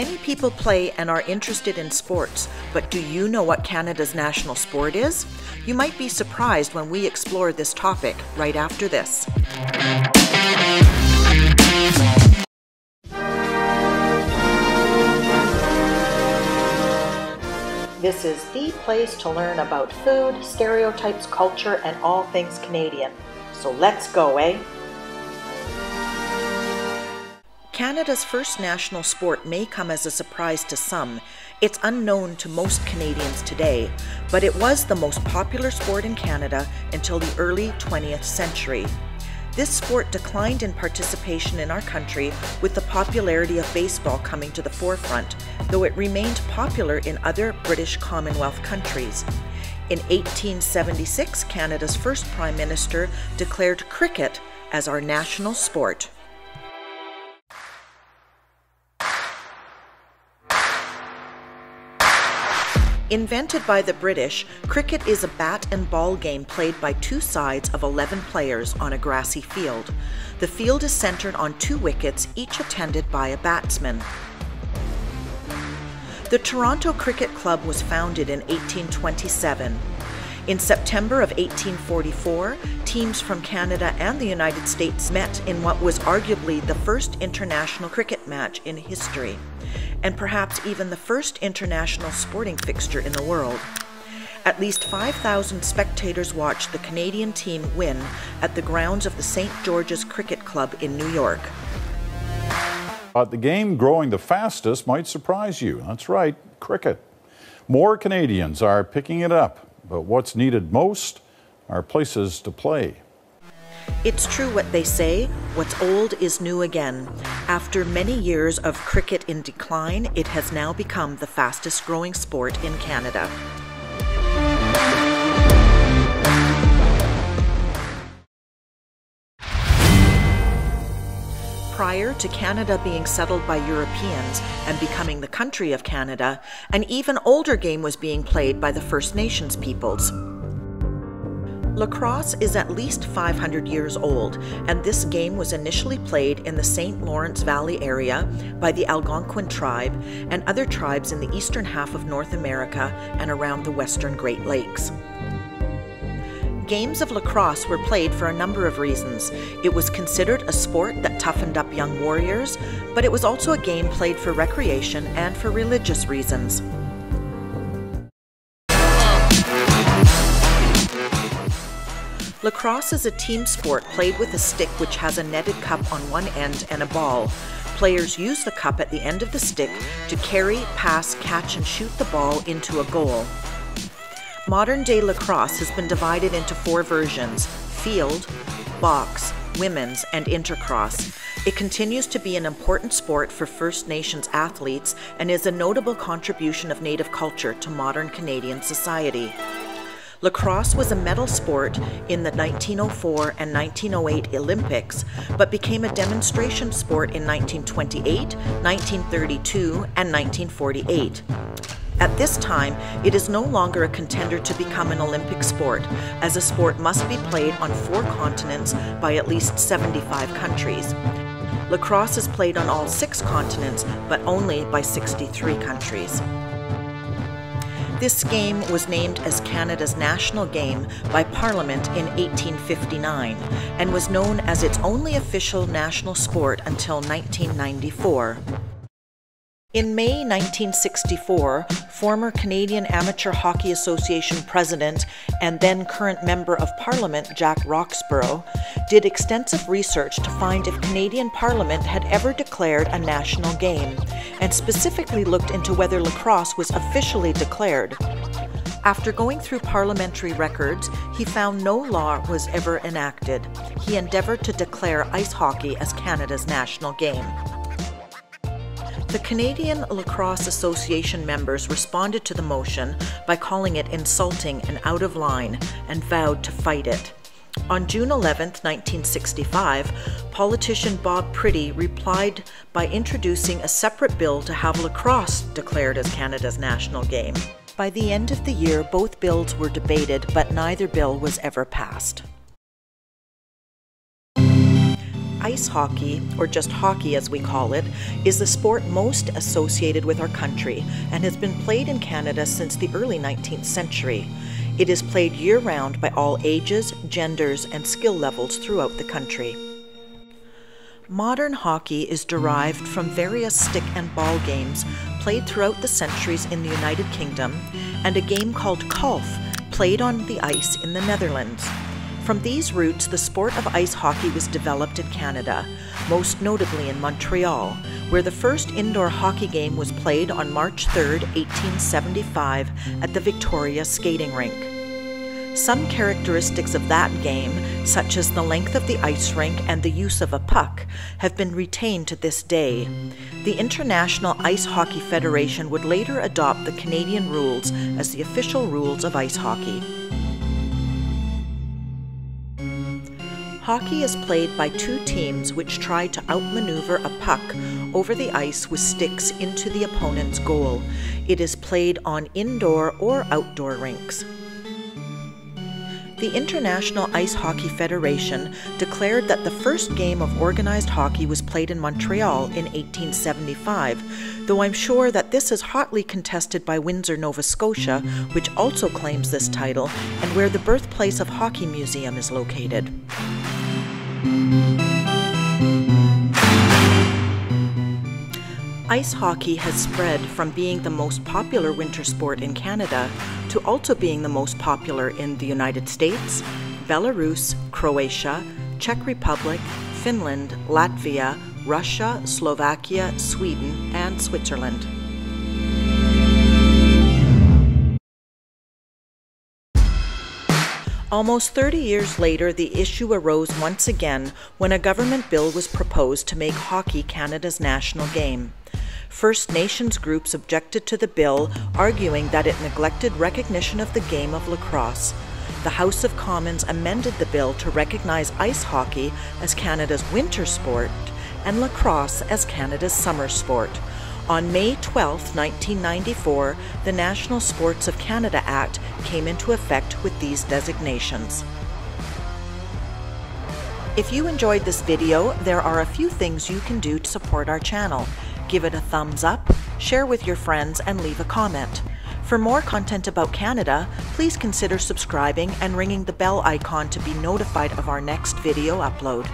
Many people play and are interested in sports, but do you know what Canada's national sport is? You might be surprised when we explore this topic right after this. This is the place to learn about food, stereotypes, culture, and all things Canadian. So let's go, eh? Canada's first national sport may come as a surprise to some. It's unknown to most Canadians today, but it was the most popular sport in Canada until the early 20th century. This sport declined in participation in our country with the popularity of baseball coming to the forefront, though it remained popular in other British Commonwealth countries. In 1876, Canada's first Prime Minister declared cricket as our national sport. Invented by the British, cricket is a bat and ball game played by two sides of 11 players on a grassy field. The field is centered on two wickets, each attended by a batsman. The Toronto Cricket Club was founded in 1827. In September of 1844, teams from Canada and the United States met in what was arguably the first international cricket match in history, and perhaps even the first international sporting fixture in the world. At least 5,000 spectators watched the Canadian team win at the grounds of the St. George's Cricket Club in New York. The game growing the fastest might surprise you. That's right, cricket. More Canadians are picking it up, but what's needed most are places to play. It's true what they say, what's old is new again. After many years of cricket in decline, it has now become the fastest growing sport in Canada. Prior to Canada being settled by Europeans and becoming the country of Canada, an even older game was being played by the First Nations peoples. Lacrosse is at least 500 years old, and this game was initially played in the St. Lawrence Valley area by the Algonquin tribe and other tribes in the eastern half of North America and around the western Great Lakes. Games of lacrosse were played for a number of reasons. It was considered a sport that toughened up young warriors, but it was also a game played for recreation and for religious reasons. Lacrosse is a team sport played with a stick which has a netted cup on one end and a ball. Players use the cup at the end of the stick to carry, pass, catch, and shoot the ball into a goal. Modern-day lacrosse has been divided into four versions: field, box, women's, and intercross. It continues to be an important sport for First Nations athletes and is a notable contribution of Native culture to modern Canadian society. Lacrosse was a medal sport in the 1904 and 1908 Olympics, but became a demonstration sport in 1928, 1932, and 1948. At this time, it is no longer a contender to become an Olympic sport, as a sport must be played on 4 continents by at least 75 countries. Lacrosse is played on all 6 continents, but only by 63 countries. This game was named as Canada's national game by Parliament in 1859 and was known as its only official national sport until 1994. In May 1964, former Canadian Amateur Hockey Association president and then current Member of Parliament Jack Roxburgh did extensive research to find if Canadian Parliament had ever declared a national game, and specifically looked into whether lacrosse was officially declared. After going through parliamentary records, he found no law was ever enacted. He endeavored to declare ice hockey as Canada's national game. The Canadian Lacrosse Association members responded to the motion by calling it insulting and out of line and vowed to fight it. On June 11, 1965, politician Bob Priddy replied by introducing a separate bill to have lacrosse declared as Canada's national game. By the end of the year, both bills were debated, but neither bill was ever passed. Ice hockey, or just hockey as we call it, is the sport most associated with our country and has been played in Canada since the early 19th century. It is played year-round by all ages, genders, and skill levels throughout the country. Modern hockey is derived from various stick and ball games played throughout the centuries in the United Kingdom and a game called golf played on the ice in the Netherlands. From these roots, the sport of ice hockey was developed in Canada, most notably in Montreal, where the first indoor hockey game was played on March 3, 1875 at the Victoria Skating Rink. Some characteristics of that game, such as the length of the ice rink and the use of a puck, have been retained to this day. The International Ice Hockey Federation would later adopt the Canadian rules as the official rules of ice hockey. Hockey is played by two teams which try to outmaneuver a puck over the ice with sticks into the opponent's goal. It is played on indoor or outdoor rinks. The International Ice Hockey Federation declared that the first game of organized hockey was played in Montreal in 1875, though I'm sure that this is hotly contested by Windsor, Nova Scotia, which also claims this title, and where the birthplace of Hockey Museum is located. Ice hockey has spread from being the most popular winter sport in Canada to also being the most popular in the United States, Belarus, Croatia, Czech Republic, Finland, Latvia, Russia, Slovakia, Sweden, and Switzerland. Almost 30 years later, the issue arose once again when a government bill was proposed to make hockey Canada's national game. First Nations groups objected to the bill, arguing that it neglected recognition of the game of lacrosse. The House of Commons amended the bill to recognize ice hockey as Canada's winter sport and lacrosse as Canada's summer sport. On May 12, 1994, the National Sports of Canada Act came into effect with these designations. If you enjoyed this video, there are a few things you can do to support our channel. Give it a thumbs up, share with your friends, and leave a comment. For more content about Canada, please consider subscribing and ringing the bell icon to be notified of our next video upload.